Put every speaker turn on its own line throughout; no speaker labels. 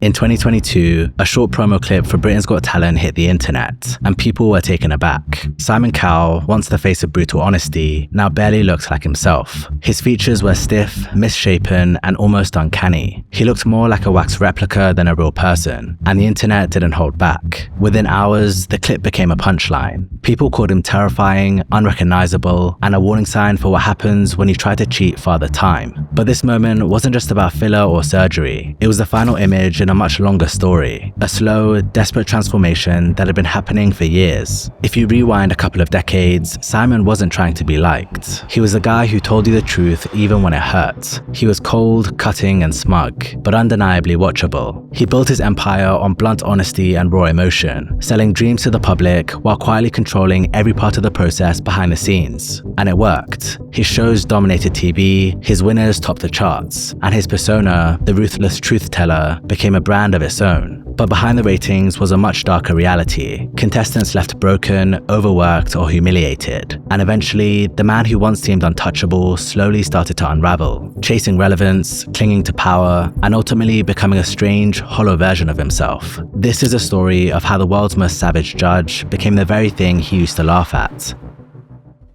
In 2022, a short promo clip for Britain's Got Talent hit the internet, and people were taken aback. Simon Cowell, once the face of brutal honesty, now barely looked like himself. His features were stiff, misshapen, and almost uncanny. He looked more like a wax replica than a real person, and the internet didn't hold back. Within hours, the clip became a punchline. People called him terrifying, unrecognizable, and a warning sign for what happens when you try to cheat Father Time. But this moment wasn't just about filler or surgery. It was the final image in a much longer story, a slow, desperate transformation that had been happening for years. If you rewind a couple of decades, Simon wasn't trying to be liked. He was a guy who told you the truth even when it hurt. He was cold, cutting, and smug, but undeniably watchable. He built his empire on blunt honesty and raw emotion, selling dreams to the public while quietly controlling every part of the process behind the scenes. And it worked. His shows dominated TV, his winners topped the charts, and his persona, the ruthless truth teller, became a brand of its own. But behind the ratings was a much darker reality. Contestants left broken, overworked, or humiliated. And eventually, the man who once seemed untouchable slowly started to unravel, chasing relevance, clinging to power, and ultimately becoming a strange, hollow version of himself. This is a story of how the world's most savage judge became the very thing he used to laugh at.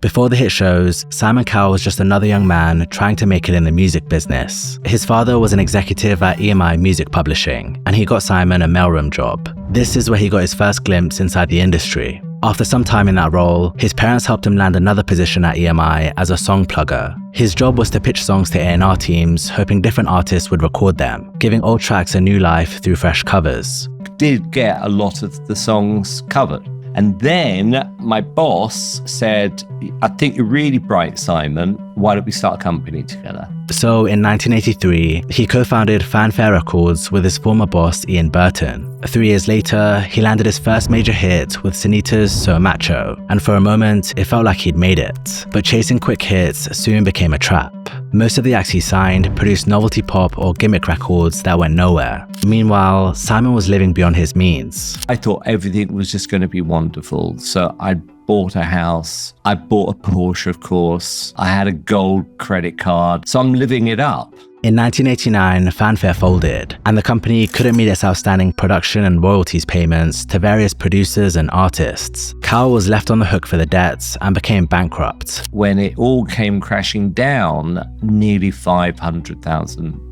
Before the hit shows, Simon Cowell was just another young man trying to make it in the music business. His father was an executive at EMI Music Publishing, and he got Simon a mailroom job. This is where he got his first glimpse inside the industry. After some time in that role, his parents helped him land another position at EMI as a song plugger. His job was to pitch songs to A&R teams, hoping different artists would record them, giving old tracks a new life through fresh covers.
Did get a lot of the songs covered. And then my boss said, I think you're really bright, Simon. Why don't we start a company together?
So in 1983, he co-founded Fanfare Records with his former boss, Ian Burton. 3 years later, he landed his first major hit with Sunita's So Macho, and for a moment, it felt like he'd made it. But chasing quick hits soon became a trap. Most of the acts he signed produced novelty pop or gimmick records that went nowhere. Meanwhile, Simon was living beyond his means.
I thought everything was just going to be wonderful. So I bought a house. I bought a Porsche, of course. I had a gold credit card. So I'm living it up.
In 1989, Fanfare folded, and the company couldn't meet its outstanding production and royalties payments to various producers and artists. Cowell was left on the hook for the debts and became bankrupt.
When it all came crashing down, nearly £500,000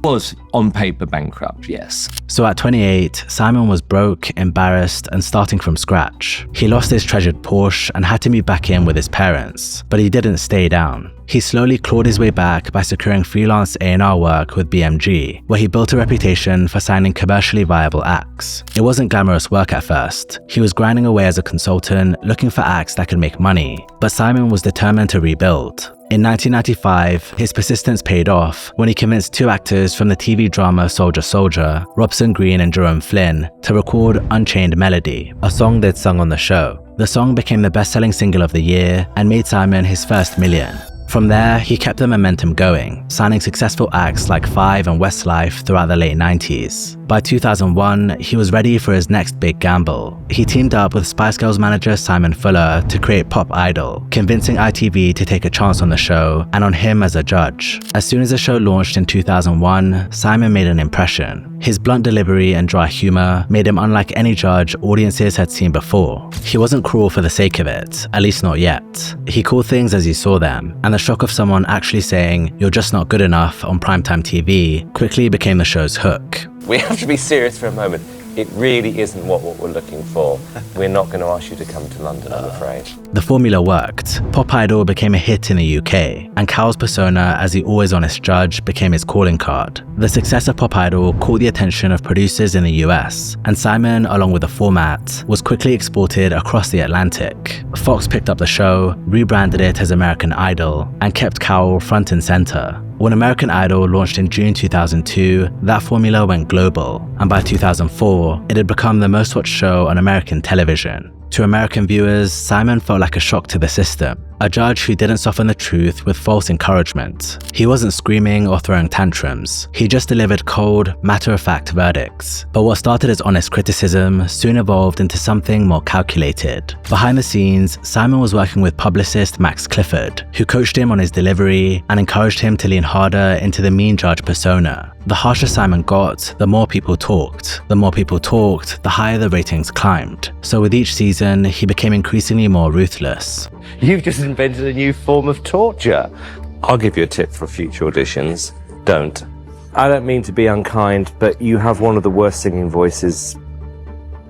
was on paper bankrupt, yes.
So at 28, Simon was broke, embarrassed, and starting from scratch. He lost his treasured Porsche and had to move back in with his parents, but he didn't stay down. He slowly clawed his way back by securing freelance A&R work with BMG, where he built a reputation for signing commercially viable acts. It wasn't glamorous work at first. He was grinding away as a consultant, looking for acts that could make money, but Simon was determined to rebuild. In 1995, his persistence paid off when he convinced 2 actors from the TV drama Soldier Soldier, Robson Green and Jerome Flynn, to record Unchained Melody, a song they'd sung on the show. The song became the best-selling single of the year and made Simon his first million. From there, he kept the momentum going, signing successful acts like Five and Westlife throughout the late 90s. By 2001, he was ready for his next big gamble. He teamed up with Spice Girls manager Simon Fuller to create Pop Idol, convincing ITV to take a chance on the show and on him as a judge. As soon as the show launched in 2001, Simon made an impression. His blunt delivery and dry humor made him unlike any judge audiences had seen before. He wasn't cruel for the sake of it, at least not yet. He called things as he saw them, and the shock of someone actually saying, "You're just not good enough" on primetime TV quickly became the show's hook.
We have to be serious for a moment. It really isn't what we're looking for. We're not going to ask you to come to London, I'm afraid.
The formula worked. Pop Idol became a hit in the UK, and Cowell's persona as the always honest judge became his calling card. The success of Pop Idol caught the attention of producers in the US, and Simon, along with the format, was quickly exported across the Atlantic. Fox picked up the show, rebranded it as American Idol, and kept Cowell front and center. When American Idol launched in June 2002, that formula went global, and by 2004, it had become the most watched show on American television. To American viewers, Simon felt like a shock to the system, a judge who didn't soften the truth with false encouragement. He wasn't screaming or throwing tantrums. He just delivered cold, matter-of-fact verdicts. But what started as honest criticism soon evolved into something more calculated. Behind the scenes, Simon was working with publicist Max Clifford, who coached him on his delivery and encouraged him to lean harder into the mean judge persona. The harsher Simon got, the more people talked. The more people talked, the higher the ratings climbed. So with each season, he became increasingly more ruthless.
You've just invented a new form of torture. I'll give you a tip for future auditions. Don't. I don't mean to be unkind, but you have one of the worst singing voices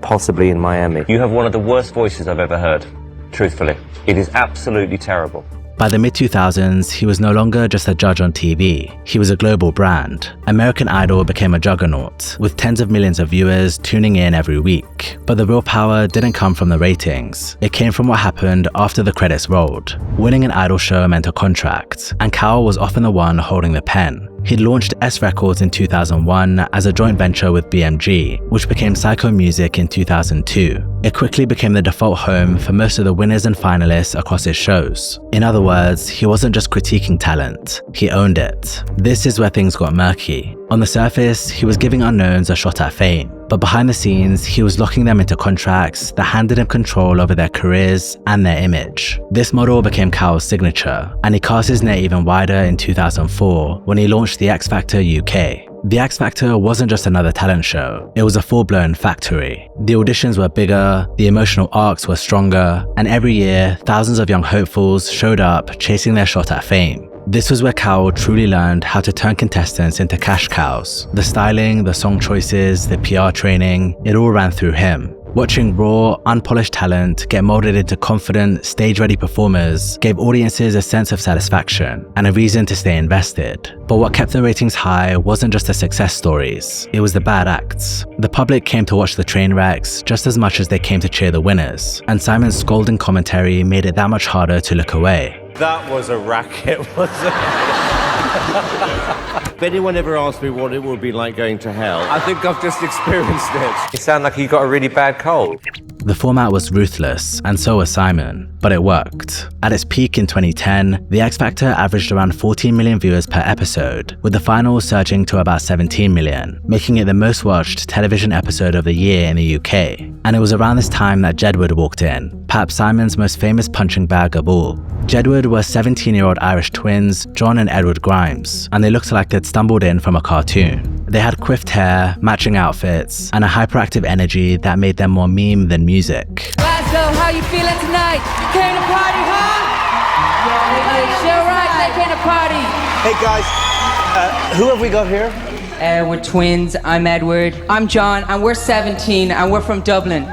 possibly in Miami. You have one of the worst voices I've ever heard, truthfully. It is absolutely terrible.
By the mid-2000s, he was no longer just a judge on TV. He was a global brand. American Idol became a juggernaut, with tens of millions of viewers tuning in every week. But the real power didn't come from the ratings. It came from what happened after the credits rolled. Winning an Idol show meant a contract, and Cowell was often the one holding the pen. He'd launched S Records in 2001 as a joint venture with BMG, which became Psycho Music in 2002. It quickly became the default home for most of the winners and finalists across his shows. In other words, he wasn't just critiquing talent, he owned it. This is where things got murky. On the surface, he was giving unknowns a shot at fame, but behind the scenes, he was locking them into contracts that handed him control over their careers and their image. This model became Cowell's signature, and he cast his net even wider in 2004 when he launched the X Factor UK. The X Factor wasn't just another talent show, it was a full-blown factory. The auditions were bigger, the emotional arcs were stronger, and every year, thousands of young hopefuls showed up chasing their shot at fame. This was where Cowell truly learned how to turn contestants into cash cows. The styling, the song choices, the PR training, it all ran through him. Watching raw, unpolished talent get molded into confident, stage-ready performers gave audiences a sense of satisfaction and a reason to stay invested. But what kept the ratings high wasn't just the success stories, it was the bad acts. The public came to watch the train wrecks just as much as they came to cheer the winners, and Simon's scolding commentary made it that much harder to look away.
That was a racket, wasn't it? If anyone ever asked me what it would be like going to hell, I think I've just experienced it. You sound like you got a really bad cold.
The format was ruthless, and so was Simon, but it worked. At its peak in 2010, The X Factor averaged around 14 million viewers per episode, with the final surging to about 17 million, making it the most watched television episode of the year in the UK. And it was around this time that Jedward walked in, perhaps Simon's most famous punching bag of all. Jedward were 17-year-old Irish twins, John and Edward Grimes, and they looked like they'd stumbled in from a cartoon. They had coiffed hair, matching outfits, and a hyperactive energy that made them more meme than music.
Glasgow, how you feeling tonight? You came to party, huh? Yeah, sure right, they came to party.
Hey guys, who have we got here?
We're twins, I'm Edward. I'm John, and we're 17, and we're from Dublin.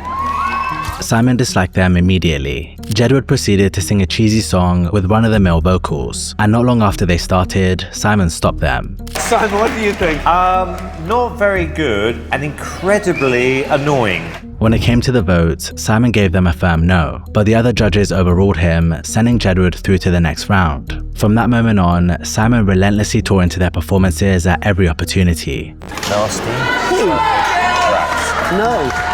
Simon disliked them immediately. Jedward proceeded to sing a cheesy song with run-of-the-mill vocals, and not long after they started, Simon stopped them.
Simon, what do you think?
Not very good and incredibly annoying.
When it came to the vote, Simon gave them a firm no, but the other judges overruled him, sending Jedward through to the next round. From that moment on, Simon relentlessly tore into their performances at every opportunity.
Nasty.
No.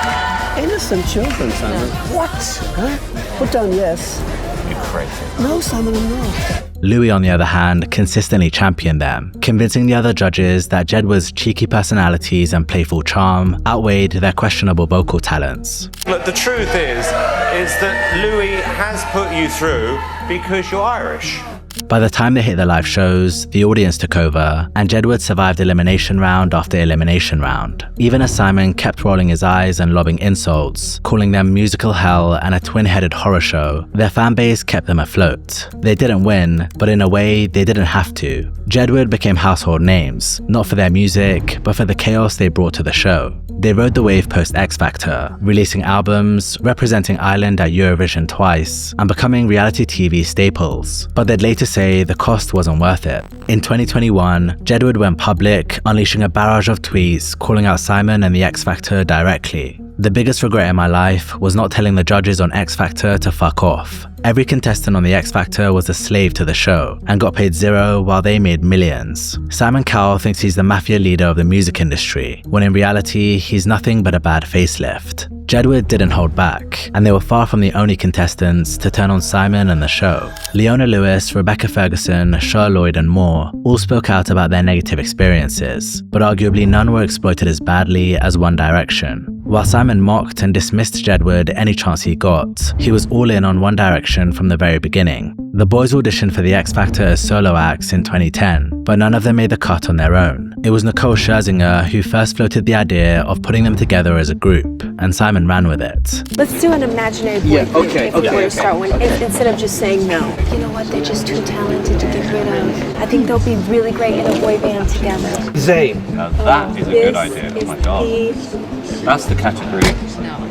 Innocent children, Simon. What? Huh? Put down yes.
You're crazy.
No, Simon, I'm not.
Louis, on the other hand, consistently championed them, convincing the other judges that Jedward's cheeky personalities and playful charm outweighed their questionable vocal talents.
Look, the truth is that Louis has put you through because you're Irish.
By the time they hit the live shows, the audience took over, and Jedward survived elimination round after elimination round, even as Simon kept rolling his eyes and lobbing insults, calling them musical hell and a twin-headed horror show. Their fanbase kept them afloat. They didn't win, but in a way, they didn't have to. Jedward became household names, not for their music, but for the chaos they brought to the show. They rode the wave post-X Factor, releasing albums, representing Ireland at Eurovision twice, and becoming reality TV staples. But they'd later say the cost wasn't worth it. In 2021, Jedward went public, unleashing a barrage of tweets calling out Simon and the X Factor directly. The biggest regret in my life was not telling the judges on X Factor to fuck off. Every contestant on the X Factor was a slave to the show and got paid zero while they made millions. Simon Cowell thinks he's the mafia leader of the music industry, when in reality, he's nothing but a bad facelift. Jedward didn't hold back, and they were far from the only contestants to turn on Simon and the show. Leona Lewis, Rebecca Ferguson, Cher Lloyd, and more all spoke out about their negative experiences, but arguably none were exploited as badly as One Direction. While Simon mocked and dismissed Jedward any chance he got, he was all in on One Direction from the very beginning. The boys auditioned for the X Factor as solo acts in 2010, but none of them made the cut on their own. It was Nicole Scherzinger who first floated the idea of putting them together as a group, and Simon ran with it.
Let's do an imaginary boy group if we were to start one, instead of just saying no. You know what, they're just too talented to get rid of. I think they'll be really great in a boy band together.
Zayn.
Now that is a good idea. Oh my God. That's the category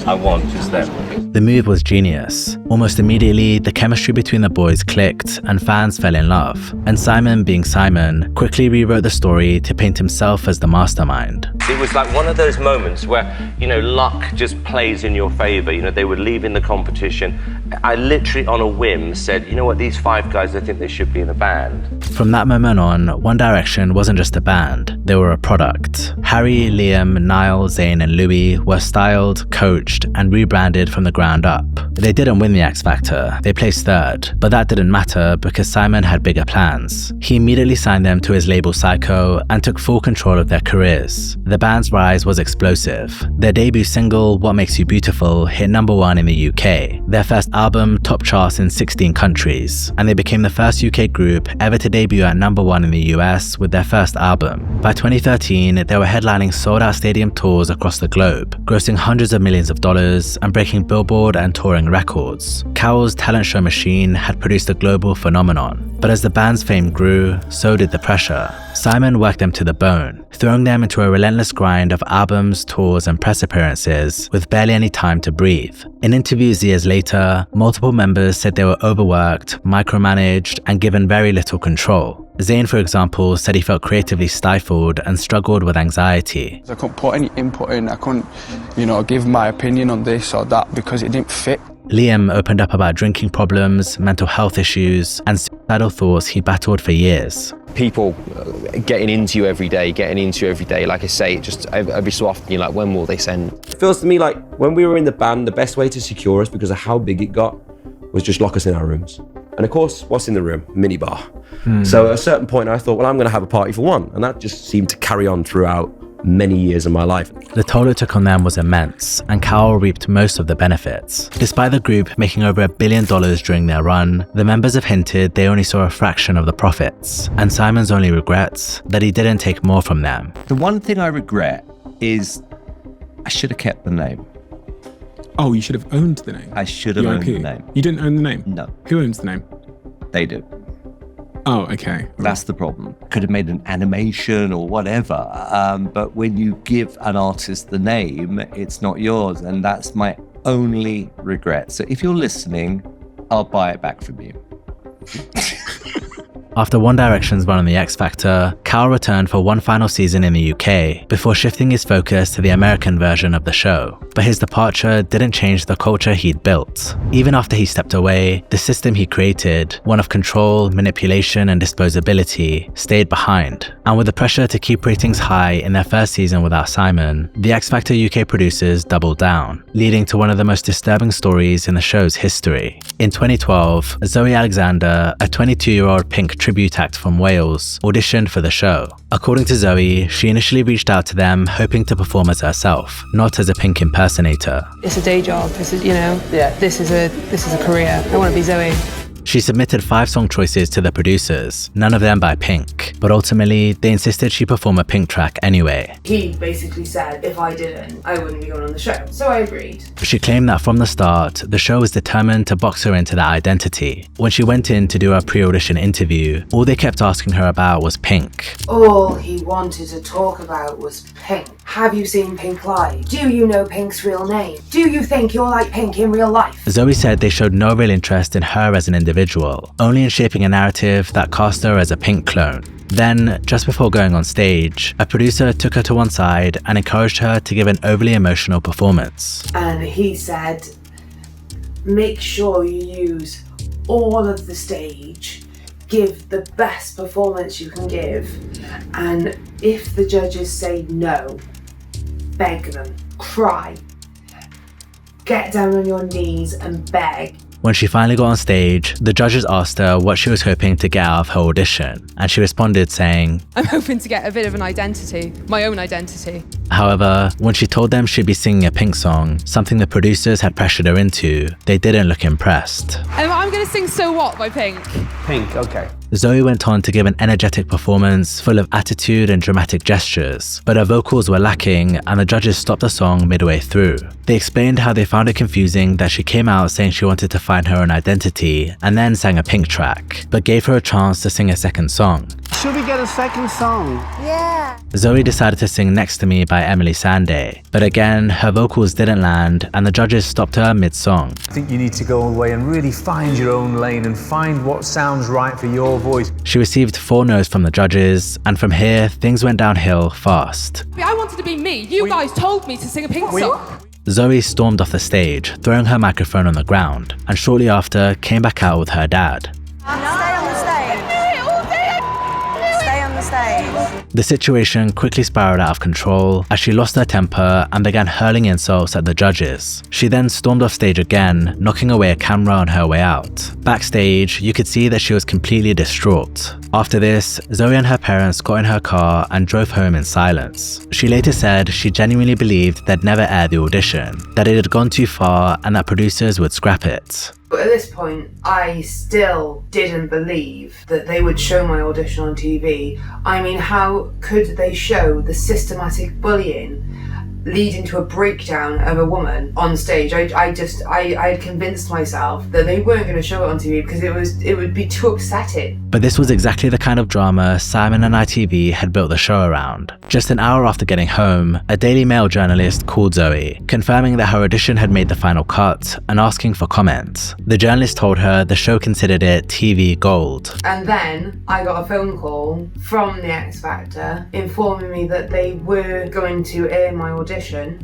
I want, just them.
The move was genius. Almost immediately, the chemistry between the boys clicked and fans fell in love. And Simon, being Simon, quickly rewrote the story to paint himself as the mastermind.
It was like one of those moments where, luck just plays in your favor. They were leaving the competition. I literally, on a whim, said, you know what, these 5 guys, I think they should be in a band.
From that moment on, One Direction wasn't just a band, they were a product. Harry, Liam, Niall, Zayn, and Louis were styled, coached, and rebranded from the ground up. They didn't win the X Factor, they placed 3rd, but that didn't matter because Simon had bigger plans. He immediately signed them to his label Psycho and took full control of their careers. The band's rise was explosive. Their debut single, What Makes You Beautiful, hit #1 in the UK. Their first album topped charts in 16 countries, and they became the first UK group ever to debut at #1 in the US with their first album. By 2013, they were headlining sold-out stadium tours across the globe, grossing hundreds of millions of dollars and breaking Billboard and touring records. Cowell's talent show machine had produced a global phenomenon. But as the band's fame grew, so did the pressure. Simon worked them to the bone, throwing them into a relentless grind of albums, tours, and press appearances with barely any time to breathe. In interviews years later, multiple members said they were overworked, micromanaged, and given very little control. Zayn, for example, said he felt creatively stifled and struggled with anxiety.
I couldn't put any input in, I couldn't, give my opinion on this or that because it didn't fit.
Liam opened up about drinking problems, mental health issues, and suicidal thoughts he battled for years.
People getting into you every day, like I say, just every so often you're like, when will they send?
It feels to me like when we were in the band, the best way to secure us because of how big it got was just lock us in our rooms. And of course, what's in the room? Minibar. So at a certain point I thought, well, I'm going to have a party for one. And that just seemed to carry on throughout many years of my life.
The toll it took on them was immense, and Cowell reaped most of the benefits. Despite the group making over $1 billion during their run, the members have hinted they only saw a fraction of the profits, and Simon's only regrets that he didn't take more from them.
The one thing I regret is I should have kept the name.
Oh, you should have owned the name?
I should have owned the name.
You didn't own the name?
No.
Who owns the name?
They do.
Oh, okay.
That's the problem. Could have made an animation or whatever, but when you give an artist the name, it's not yours, and that's my only regret. So if you're listening, I'll buy it back from you.
After One Direction's run on the X Factor, Cowell returned for one final season in the UK before shifting his focus to the American version of the show. But his departure didn't change the culture he'd built. Even after he stepped away, the system he created, one of control, manipulation, and disposability, stayed behind. And with the pressure to keep ratings high in their first season without Simon, the X Factor UK producers doubled down, leading to one of the most disturbing stories in the show's history. In 2012, Zoe Alexander, a 22-year-old Pink tribute act from Wales, auditioned for the show. According to Zoe, she initially reached out to them hoping to perform as herself, not as a Pink impersonator.
It's a day job. This is, this is a career. I want to be Zoe.
She submitted 5 song choices to the producers, none of them by Pink, but ultimately they insisted she perform a Pink track anyway.
He basically said if I didn't, I wouldn't be going on the show, so I agreed.
She claimed that from the start, the show was determined to box her into that identity. When she went in to do her pre-audition interview, all they kept asking her about was Pink.
All he wanted to talk about was Pink. Have you seen Pink live? Do you know Pink's real name? Do you think you're like Pink in real life?
Zoe said they showed no real interest in her as an individual, only in shaping a narrative that cast her as a Pink clone. Then, just before going on stage, a producer took her to one side and encouraged her to give an overly emotional performance.
And he said, make sure you use all of the stage, give the best performance you can give, and if the judges say no, beg them, cry, get down on your knees and beg.
When she finally got on stage, the judges asked her what she was hoping to get out of her audition, and she responded saying,
I'm hoping to get a bit of an identity, my own identity.
However, when she told them she'd be singing a Pink song, something the producers had pressured her into, they didn't look impressed.
I'm going to sing So What by Pink.
Pink, okay.
Zoe went on to give an energetic performance full of attitude and dramatic gestures, but her vocals were lacking and the judges stopped the song midway through. They explained how they found it confusing that she came out saying she wanted to find her own identity and then sang a Pink track, but gave her a chance to sing a second song.
Should we get a second song?
Yeah.
Zoe decided to sing Next to Me by Emily Sandé, but again, her vocals didn't land and the judges stopped her mid-song.
I think you need to go away and really find your own lane and find what sounds right for your voice.
She received 4 no's from the judges, and from here, things went downhill fast.
I wanted to be me. You guys told me to sing a Pink song.
Zoe stormed off the stage, throwing her microphone on the ground, and shortly after came back out with her dad.
Stay on the stage. Stay on the stage.
The situation quickly spiraled out of control as she lost her temper and began hurling insults at the judges. She then stormed off stage again, knocking away a camera on her way out. Backstage, you could see that she was completely distraught. After this, Zoe and her parents got in her car and drove home in silence. She later said she genuinely believed they'd never air the audition, that it had gone too far and that producers would scrap it.
But at this point, I still didn't believe that they would show my audition on TV. I mean, how could they show the systematic bullying leading to a breakdown of a woman on stage? I had convinced myself that they weren't going to show it on TV because it would be too upsetting.
But this was exactly the kind of drama Simon and ITV had built the show around. Just an hour after getting home, a Daily Mail journalist called Zoe, confirming that her audition had made the final cut and asking for comments. The journalist told her the show considered it TV gold.
And then I got a phone call from the X Factor informing me that they were going to air my audition.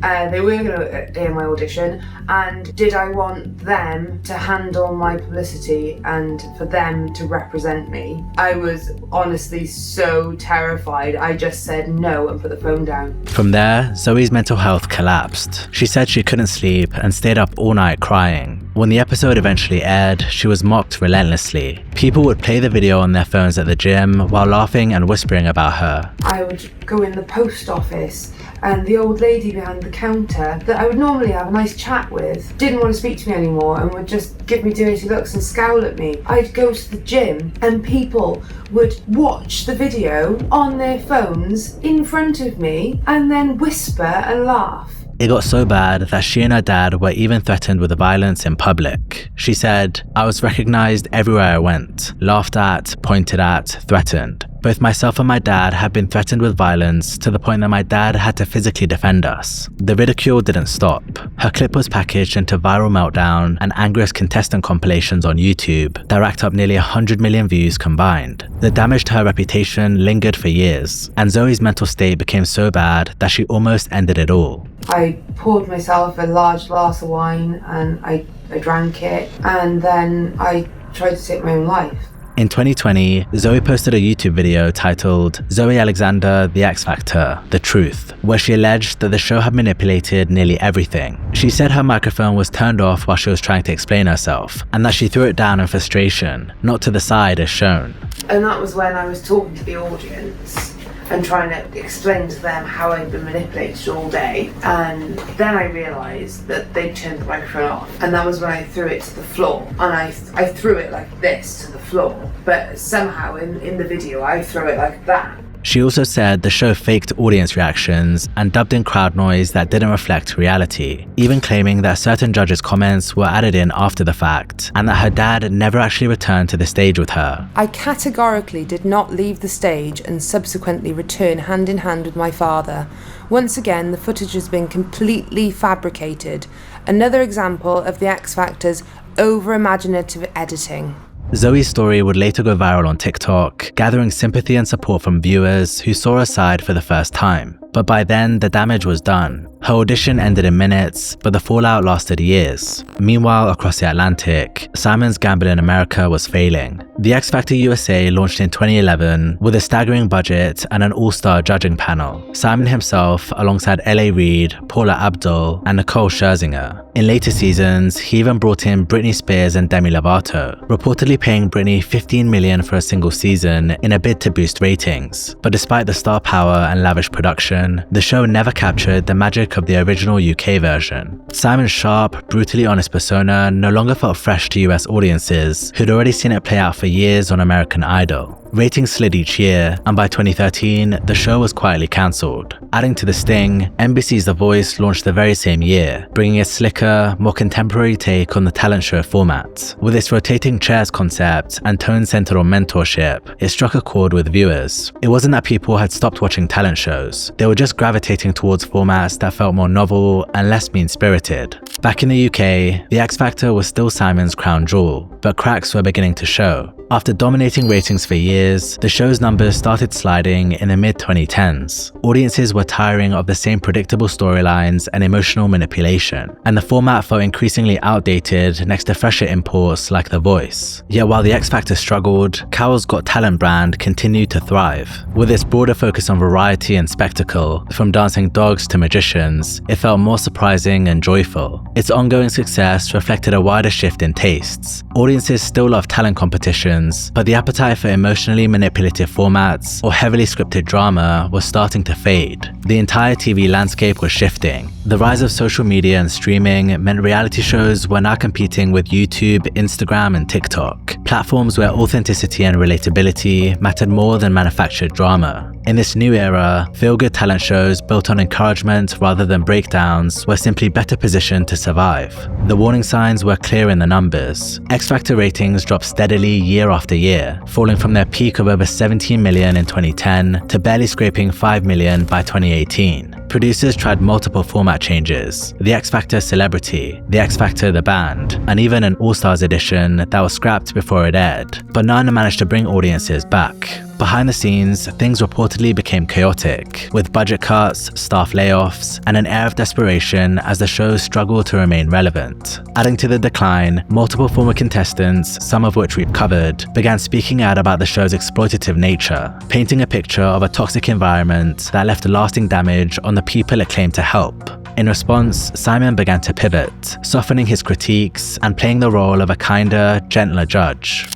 They were going to air my audition, and did I want them to handle my publicity and for them to represent me? I was honestly so terrified. I just said no and put the phone down.
From there, Zoe's mental health collapsed. She said she couldn't sleep and stayed up all night crying. When the episode eventually aired, she was mocked relentlessly. People would play the video on their phones at the gym while laughing and whispering about her.
I would go in the post office and the old lady behind the counter that I would normally have a nice chat with didn't want to speak to me anymore and would just give me dirty looks and scowl at me. I'd go to the gym and people would watch the video on their phones in front of me and then whisper and laugh.
It got so bad that she and her dad were even threatened with violence in public. She said, "I was recognized everywhere I went, laughed at, pointed at, threatened. Both myself and my dad had been threatened with violence to the point that my dad had to physically defend us." The ridicule didn't stop. Her clip was packaged into Viral Meltdown and Angriest Contestant compilations on YouTube that racked up nearly 100 million views combined. The damage to her reputation lingered for years, and Zoe's mental state became so bad that she almost ended it all.
I poured myself a large glass of wine and I drank it, and then I tried to take my own life.
In 2020, Zoe posted a YouTube video titled Zoe Alexander, The X Factor, The Truth, where she alleged that the show had manipulated nearly everything. She said her microphone was turned off while she was trying to explain herself, and that she threw it down in frustration, not to the side as shown.
And that was when I was talking to the audience and trying to explain to them how I'd been manipulated all day. And then I realised that they'd turned the microphone off. And that was when I threw it to the floor. And I threw it like this to the floor. But somehow in the video, I threw it like that.
She also said the show faked audience reactions and dubbed in crowd noise that didn't reflect reality, even claiming that certain judges' comments were added in after the fact, and that her dad never actually returned to the stage with her.
I categorically did not leave the stage and subsequently return hand in hand with my father. Once again, the footage has been completely fabricated. Another example of the X Factor's over-imaginative editing.
Zoe's story would later go viral on TikTok, gathering sympathy and support from viewers who saw her side for the first time. but by then the damage was done. Her audition ended in minutes, but the fallout lasted years. Meanwhile, across the Atlantic, Simon's gamble in America was failing. The X Factor USA launched in 2011 with a staggering budget and an all-star judging panel. Simon himself, alongside L.A. Reid, Paula Abdul, and Nicole Scherzinger. In later seasons, he even brought in Britney Spears and Demi Lovato, reportedly paying Britney $15 million for a single season in a bid to boost ratings. But despite the star power and lavish production, the show never captured the magic of the original UK version. Simon's sharp, brutally honest persona no longer felt fresh to US audiences who'd already seen it play out for years on American Idol. Ratings slid each year, and by 2013, the show was quietly cancelled. Adding to the sting, NBC's The Voice launched the very same year, bringing a slicker, more contemporary take on the talent show format. With its rotating chairs concept and tone centered on mentorship, it struck a chord with viewers. It wasn't that people had stopped watching talent shows, they were just gravitating towards formats that felt more novel and less mean-spirited. Back in the UK, The X Factor was still Simon's crown jewel, but cracks were beginning to show. After dominating ratings for years, the show's numbers started sliding in the mid-2010s. Audiences were tiring of the same predictable storylines and emotional manipulation, and the format felt increasingly outdated next to fresher imports like The Voice. Yet while The X Factor struggled, Cowell's Got Talent brand continued to thrive. With its broader focus on variety and spectacle, from dancing dogs to magicians, it felt more surprising and joyful. Its ongoing success reflected a wider shift in tastes. Audiences still love talent competitions, but the appetite for emotionally manipulative formats or heavily scripted drama was starting to fade. The entire TV landscape was shifting. The rise of social media and streaming meant reality shows were now competing with YouTube, Instagram, and TikTok, platforms where authenticity and relatability mattered more than manufactured drama. In this new era, feel-good talent shows built on encouragement rather than breakdowns were simply better positioned to survive. The warning signs were clear in the numbers. X Factor ratings dropped steadily year after year, falling from their peak of over 17 million in 2010 to barely scraping 5 million by 2018. Producers tried multiple format changes: The X Factor Celebrity, The X Factor The Band, and even an All-Stars edition that was scrapped before it aired, but none managed to bring audiences back. Behind the scenes, things reportedly became chaotic, with budget cuts, staff layoffs, and an air of desperation as the show struggled to remain relevant. Adding to the decline, multiple former contestants, some of which we've covered, began speaking out about the show's exploitative nature, painting a picture of a toxic environment that left lasting damage on the people it claimed to help. In response, Simon began to pivot, softening his critiques and playing the role of a kinder, gentler judge.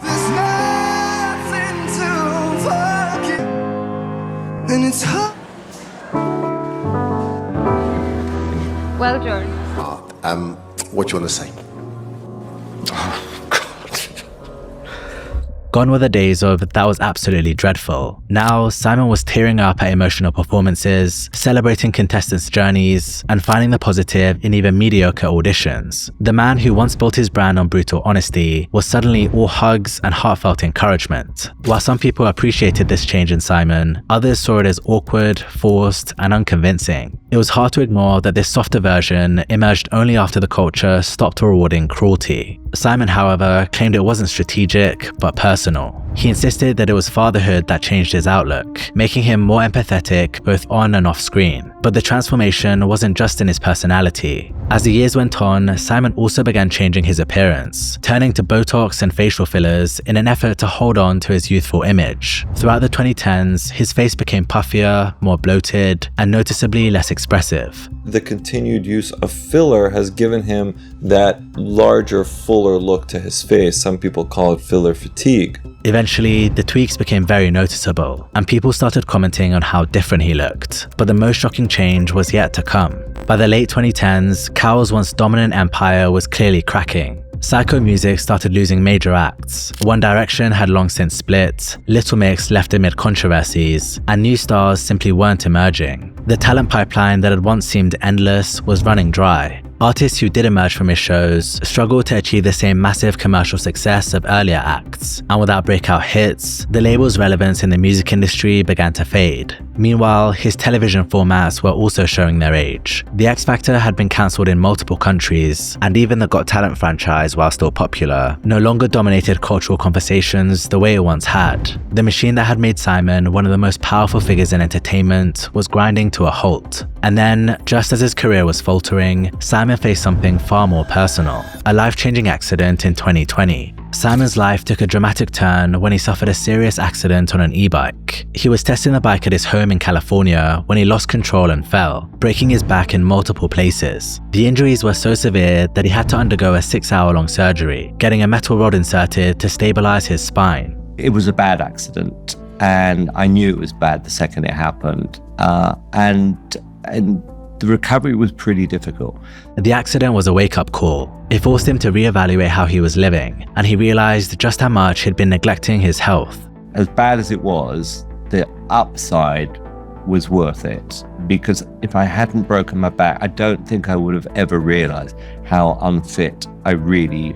And it's hard.
Well done.
What do you want to say?
Gone were the days of "that was absolutely dreadful." Now, Simon was tearing up at emotional performances, celebrating contestants' journeys, and finding the positive in even mediocre auditions. The man who once built his brand on brutal honesty was suddenly all hugs and heartfelt encouragement. While some people appreciated this change in Simon, others saw it as awkward, forced, and unconvincing. It was hard to ignore that this softer version emerged only after the culture stopped rewarding cruelty. Simon, however, claimed it wasn't strategic, but personal. He insisted that it was fatherhood that changed his outlook, making him more empathetic both on and off screen. But the transformation wasn't just in his personality. As the years went on, Simon also began changing his appearance, turning to Botox and facial fillers in an effort to hold on to his youthful image. Throughout the 2010s, his face became puffier, more bloated, and noticeably less expressive.
The continued use of filler has given him that larger, fuller look to his face. Some people call it filler fatigue.
Eventually, the tweaks became very noticeable, and people started commenting on how different he looked. But the most shocking change was yet to come. By the late 2010s, Cowell's once dominant empire was clearly cracking. Psycho Music started losing major acts. One Direction had long since split, Little Mix left amid controversies, and new stars simply weren't emerging. The talent pipeline that had once seemed endless was running dry. Artists who did emerge from his shows struggled to achieve the same massive commercial success of earlier acts, and without breakout hits, the label's relevance in the music industry began to fade. Meanwhile, his television formats were also showing their age. The X Factor had been cancelled in multiple countries, and even the Got Talent franchise, while still popular, no longer dominated cultural conversations the way it once had. The machine that had made Simon one of the most powerful figures in entertainment was grinding to a halt. And then, just as his career was faltering, Simon faced something far more personal: a life-changing accident in 2020. Simon's life took a dramatic turn when he suffered a serious accident on an e-bike. He was testing the bike at his home in California when he lost control and fell, breaking his back in multiple places. The injuries were so severe that he had to undergo a 6-hour-long surgery, getting a metal rod inserted to stabilize his spine.
It was a bad accident, and I knew it was bad the second it happened. And the recovery was pretty difficult.
The accident was a wake-up call. It forced him to reevaluate how he was living, and he realized just how much he'd been neglecting his health.
As bad as it was, the upside was worth it, because if I hadn't broken my back, I don't think I would have ever realized how unfit I really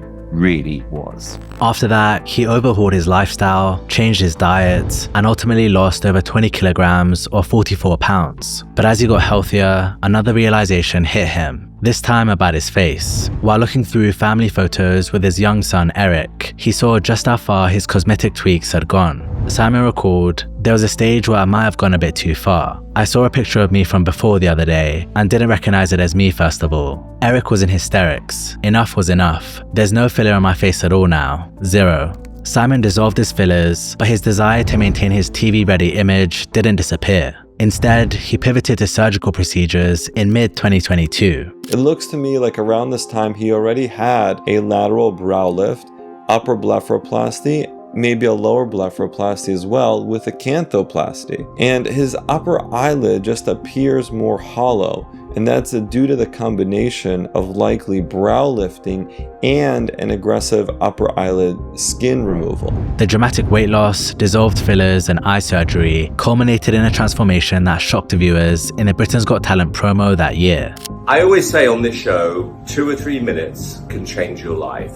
was.
After that, he overhauled his lifestyle, changed his diet, and ultimately lost over 20 kilograms or 44 pounds. But as he got healthier, another realization hit him, this time about his face. While looking through family photos with his young son Eric, he saw just how far his cosmetic tweaks had gone. Simon recalled, "There was a stage where I might have gone a bit too far. I saw a picture of me from before the other day and didn't recognize it as me first of all. Eric was in hysterics. Enough was enough. There's no filler on my face at all now. Zero." Simon dissolved his fillers, but his desire to maintain his TV-ready image didn't disappear. Instead, he pivoted to surgical procedures in mid-2022.
It looks to me like around this time he already had a lateral brow lift, upper blepharoplasty, maybe a lower blepharoplasty as well, with a canthoplasty. And his upper eyelid just appears more hollow, and that's due to the combination of likely brow lifting and an aggressive upper eyelid skin removal.
The dramatic weight loss, dissolved fillers, and eye surgery culminated in a transformation that shocked viewers in the Britain's Got Talent promo that year.
I always say on this show, 2 or 3 minutes can change your life.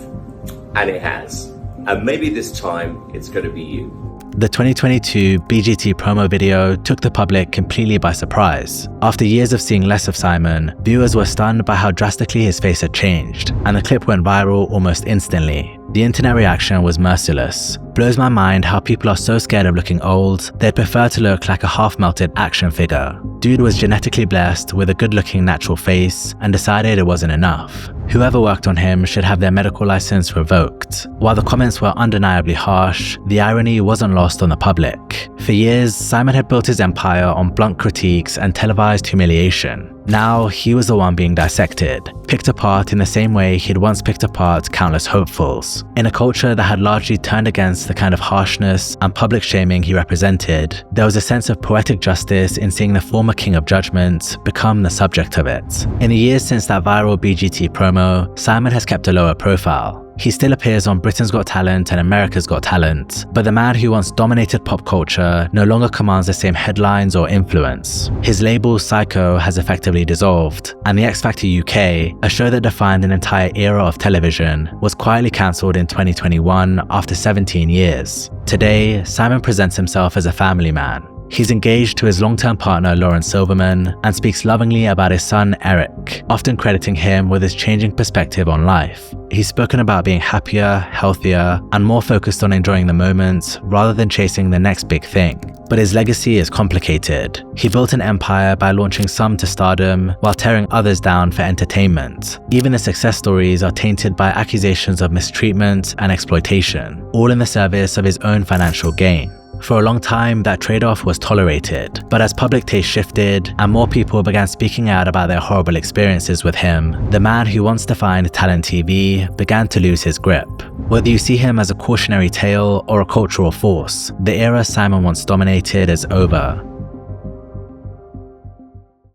And it has. And maybe this time it's going to be you.
The 2022 BGT promo video took the public completely by surprise. After years of seeing less of Simon, viewers were stunned by how drastically his face had changed, and the clip went viral almost instantly. The internet reaction was merciless. Blows my mind how people are so scared of looking old, they'd prefer to look like a half-melted action figure. Dude was genetically blessed with a good-looking natural face and decided it wasn't enough. Whoever worked on him should have their medical license revoked. While the comments were undeniably harsh, the irony wasn't lost on the public. For years, Simon had built his empire on blunt critiques and televised humiliation. Now, he was the one being dissected, picked apart in the same way he'd once picked apart countless hopefuls. In a culture that had largely turned against the kind of harshness and public shaming he represented, there was a sense of poetic justice in seeing the former king of judgment become the subject of it. In the years since that viral BGT promo, Simon has kept a lower profile. He still appears on Britain's Got Talent and America's Got Talent, but the man who once dominated pop culture no longer commands the same headlines or influence. His label Psycho has effectively dissolved, and the X Factor UK, a show that defined an entire era of television, was quietly cancelled in 2021 after 17 years. Today, Simon presents himself as a family man. He's engaged to his long-term partner Lauren Silverman and speaks lovingly about his son Eric, often crediting him with his changing perspective on life. He's spoken about being happier, healthier, and more focused on enjoying the moment rather than chasing the next big thing. But his legacy is complicated. He built an empire by launching some to stardom while tearing others down for entertainment. Even the success stories are tainted by accusations of mistreatment and exploitation, all in the service of his own financial gain. For a long time, that trade-off was tolerated, but as public taste shifted and more people began speaking out about their horrible experiences with him, the man who once defined talent TV began to lose his grip. Whether you see him as a cautionary tale or a cultural force, the era Simon once dominated is over.